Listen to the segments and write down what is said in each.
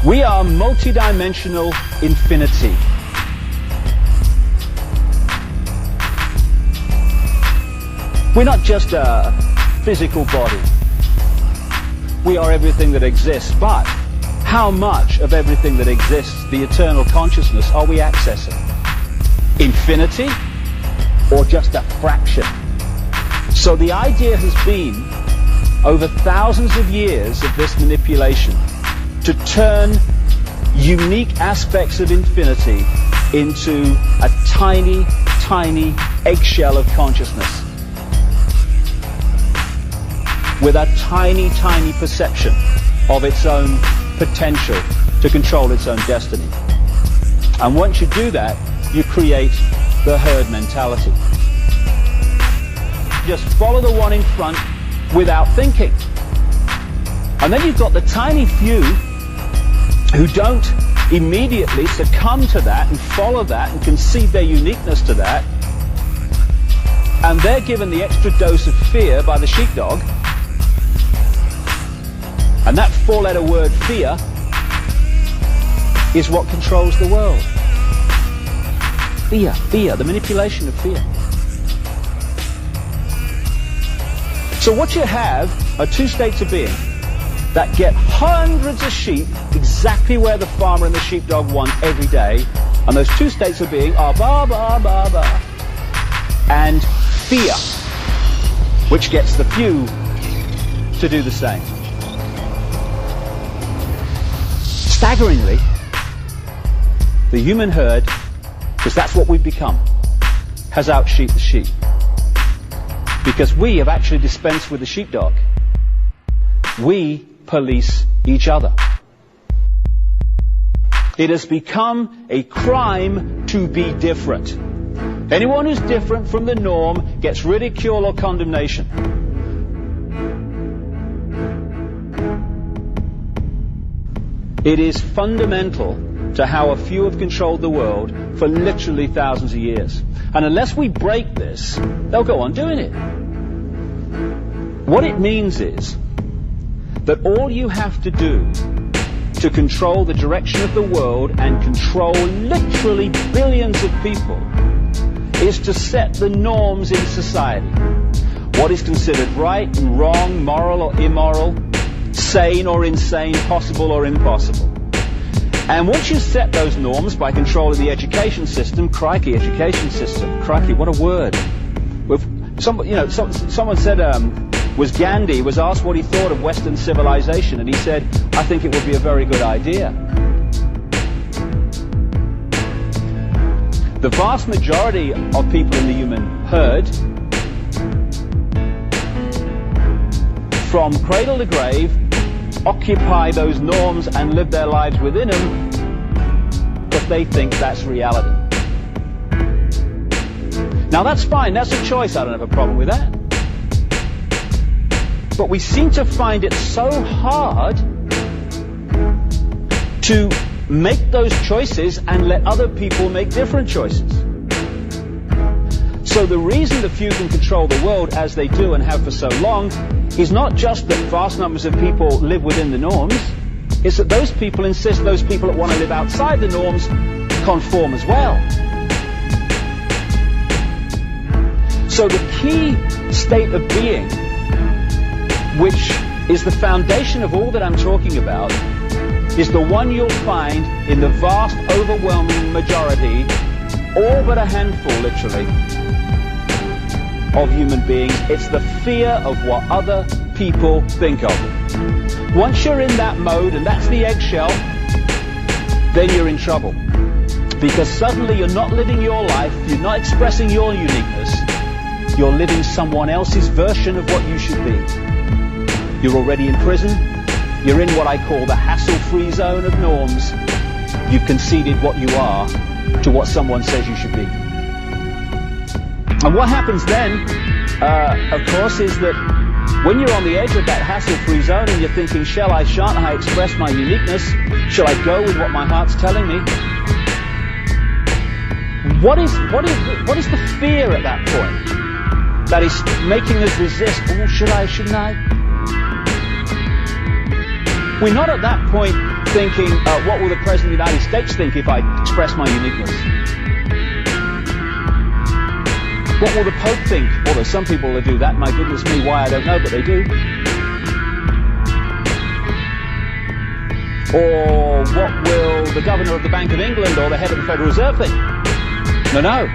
We are multidimensional infinity. We're not just a physical body. We are everything that exists, but how much of everything that exists, the eternal consciousness, are we accessing? Infinity, or just a fraction? So the idea has been, over thousands of years of this manipulation, to turn unique aspects of infinity into a tiny, tiny eggshell of consciousness with a tiny, tiny perception of its own potential to control its own destiny. And once you do that, you create the herd mentality. Just follow the one in front without thinking. And then you've got the tiny few who don't immediately succumb to that and follow that and concede their uniqueness to that. And they're given the extra dose of fear by the sheepdog. And that four-letter word, fear, is what controls the world. Fear, fear, the manipulation of fear. So what you have are two states of being that get hundreds of sheep exactly where the farmer and the sheepdog want every day. And those two states of being are ba, ba, ba, ba, and fear, which gets the few to do the same. Staggeringly, the human herd, because that's what we've become, has out-sheeped the sheep. Because we have actually dispensed with the sheepdog. We police each other. It has become a crime to be different. Anyone who's different from the norm gets ridicule or condemnation. It is fundamental to how a few have controlled the world for literally thousands of years. And unless we break this, they'll go on doing it. What it means is that all you have to do to control the direction of the world and control literally billions of people is to set the norms in society. What is considered right and wrong, moral or immoral, sane or insane, possible or impossible. And once you set those norms by controlling the education system, crikey, education system, crikey, what a word. Someone said, was Gandhi was asked what he thought of Western civilization, and he said, I think it would be a very good idea. The vast majority of people in the human herd, from cradle to grave, occupy those norms and live their lives within them because they think that's reality. Now that's fine, that's a choice, I don't have a problem with that. But we seem to find it so hard to make those choices and let other people make different choices. So the reason the few can control the world as they do and have for so long is not just that vast numbers of people live within the norms, it's that those people insist those people that want to live outside the norms conform as well. So the key state of being, which is the foundation of all that I'm talking about, is the one you'll find in the vast, overwhelming majority, all but a handful, literally, of human beings. It's the fear of what other people think of them. Once you're in that mode, and that's the eggshell, then you're in trouble. Because suddenly you're not living your life, you're not expressing your uniqueness, you're living someone else's version of what you should be. You're already in prison. You're in what I call the hassle-free zone of norms. You've conceded what you are to what someone says you should be. And what happens then, of course, is that when you're on the edge of that hassle-free zone and you're thinking, shall I, shan't I express my uniqueness? Shall I go with what my heart's telling me? What is the fear at that point that is making us resist? Oh, should I, shouldn't I? We're not at that point thinking, what will the President of the United States think if I express my uniqueness? What will the Pope think? Although some people will do that, my goodness me, why I don't know, but they do. Or what will the Governor of the Bank of England or the head of the Federal Reserve think? No.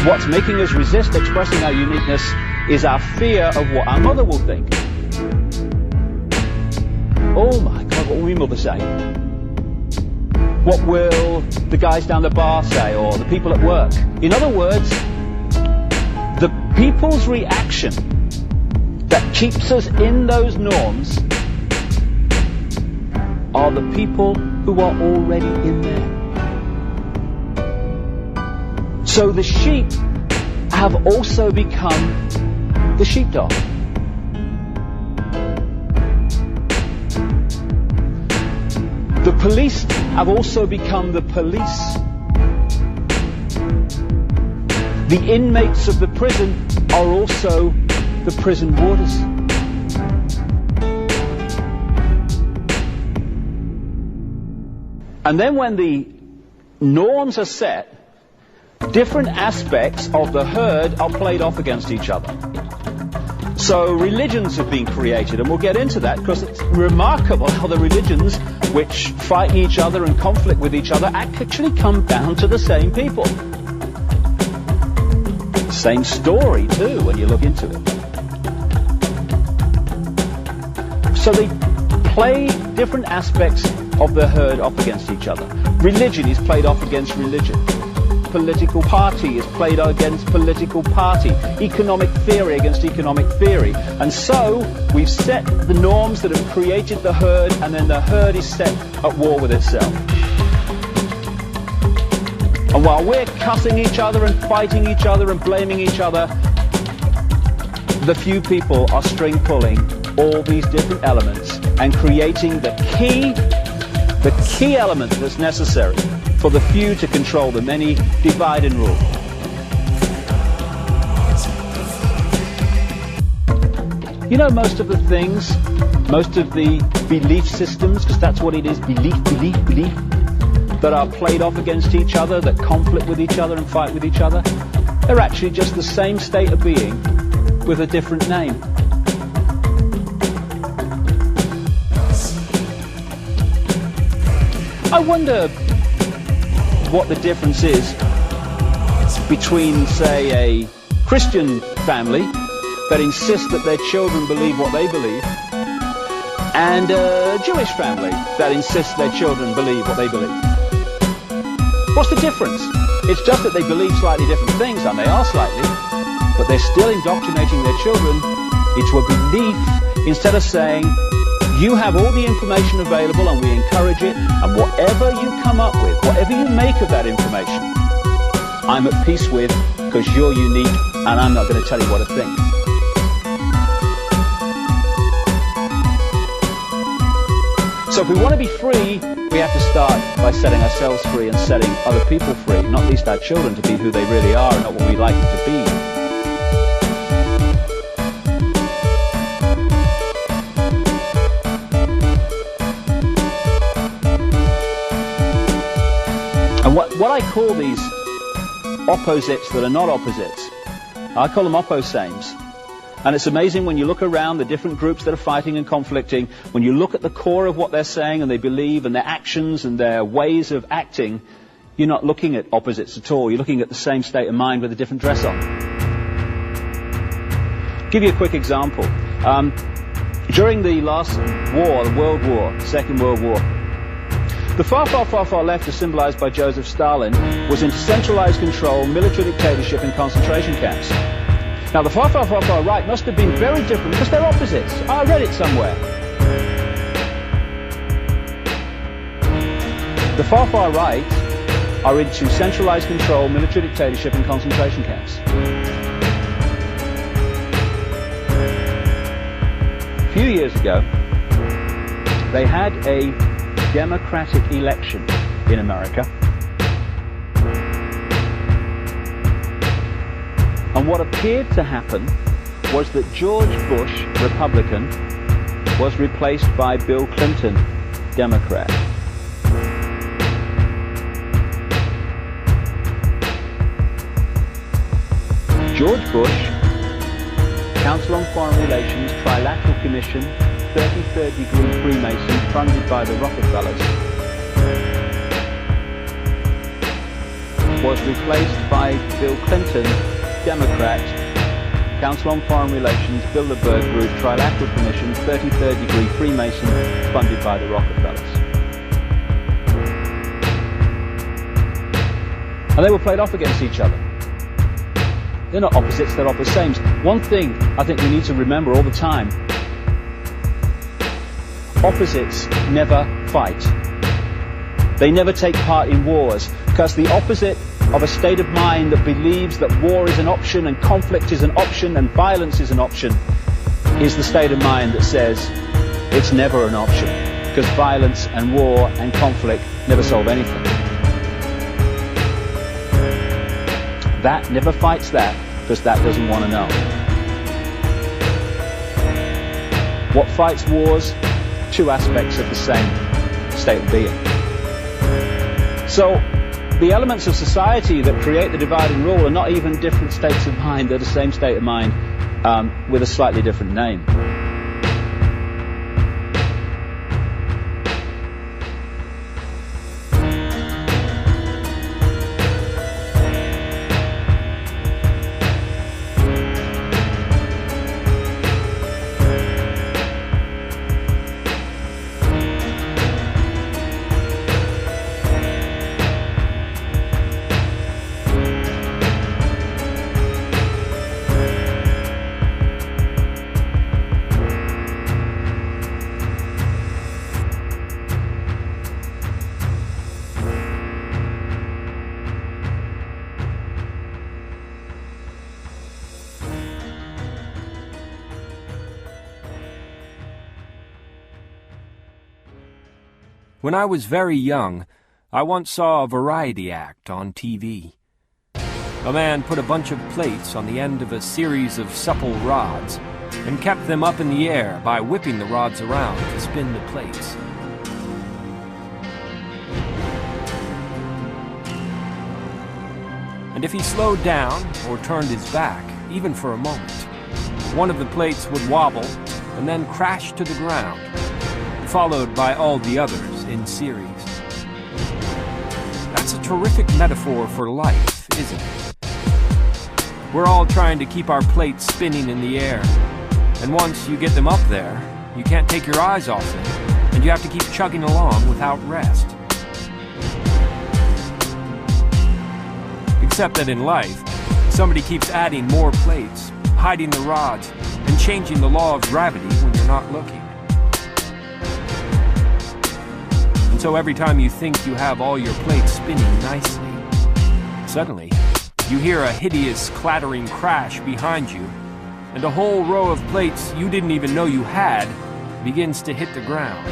What's making us resist expressing our uniqueness is our fear of what our mother will think. Oh my God, what will my mother say? What will the guys down the bar say, or the people at work? In other words, the people's reaction that keeps us in those norms are the people who are already in there. So the sheep have also become the sheepdog. The police have also become the police. The inmates of the prison are also the prison warders. And then when the norms are set, different aspects of the herd are played off against each other. So religions have been created, and we'll get into that because it's remarkable how the religions which fight each other and conflict with each other actually come down to the same people. Same story too when you look into it. So they play different aspects of the herd off against each other. Religion is played off against religion. Political party is played against political party. Economic theory against economic theory. And so we've set the norms that have created the herd, and then the herd is set at war with itself. And while we're cussing each other and fighting each other and blaming each other, the few people are string pulling all these different elements and creating the key element that's necessary for the few to control the many, divide and rule. You know, most of the things, most of the belief systems, because that's what it is, belief, that are played off against each other, that conflict with each other and fight with each other, they're actually just the same state of being with a different name. I wonder what the difference is between, say, a Christian family that insists that their children believe what they believe and a Jewish family that insists their children believe what they believe. What's the difference? It's just that they believe slightly different things, and they are slightly, but they're still indoctrinating their children into a belief instead of saying, you have all the information available and we encourage it, and whatever you come up with, whatever you make of that information, I'm at peace with, because you're unique and I'm not going to tell you what to think. So if we want to be free, we have to start by setting ourselves free and setting other people free, not least our children, to be who they really are and not what we'd like them to be. And what I call these opposites that are not opposites, I call them opposames. And it's amazing when you look around the different groups that are fighting and conflicting, when you look at the core of what they're saying and they believe and their actions and their ways of acting, you're not looking at opposites at all. You're looking at the same state of mind with a different dress on. Give you a quick example. During the last war, the World War, Second World War, the far, far, far, far left, as symbolized by Joseph Stalin, was into centralized control, military dictatorship and concentration camps. Now the far, far, far, far right must have been very different because they're opposites. I read it somewhere. The far, far right are into centralized control, military dictatorship and concentration camps. A few years ago, they had a democratic election in America. And what appeared to happen was that George Bush, Republican, was replaced by Bill Clinton, Democrat. George Bush, Council on Foreign Relations, Trilateral Commission, 33rd degree Freemason, funded by the Rockefellers, was replaced by Bill Clinton, Democrat, Council on Foreign Relations, Bilderberg Group, Trilateral Commission, 33rd degree Freemason, funded by the Rockefellers. And they were played off against each other. They're not opposites, they're opposites. One thing I think we need to remember all the time: opposites never fight. They never take part in wars, because the opposite of a state of mind that believes that war is an option and conflict is an option and violence is an option is the state of mind that says it's never an option, because violence and war and conflict never solve anything. That never fights that, because that doesn't want to know. What fights wars? Two aspects of the same state of being. So, the elements of society that create the divide and rule are not even different states of mind, they're the same state of mind with a slightly different name. When I was very young, I once saw a variety act on TV. A man put a bunch of plates on the end of a series of supple rods and kept them up in the air by whipping the rods around to spin the plates. And if he slowed down or turned his back, even for a moment, one of the plates would wobble and then crash to the ground, followed by all the others in series. That's a terrific metaphor for life, isn't it? We're all trying to keep our plates spinning in the air, and once you get them up there, you can't take your eyes off them, and you have to keep chugging along without rest. Except that in life, somebody keeps adding more plates, hiding the rods, and changing the law of gravity when you're not looking. So every time you think you have all your plates spinning nicely, suddenly you hear a hideous clattering crash behind you, and a whole row of plates you didn't even know you had begins to hit the ground.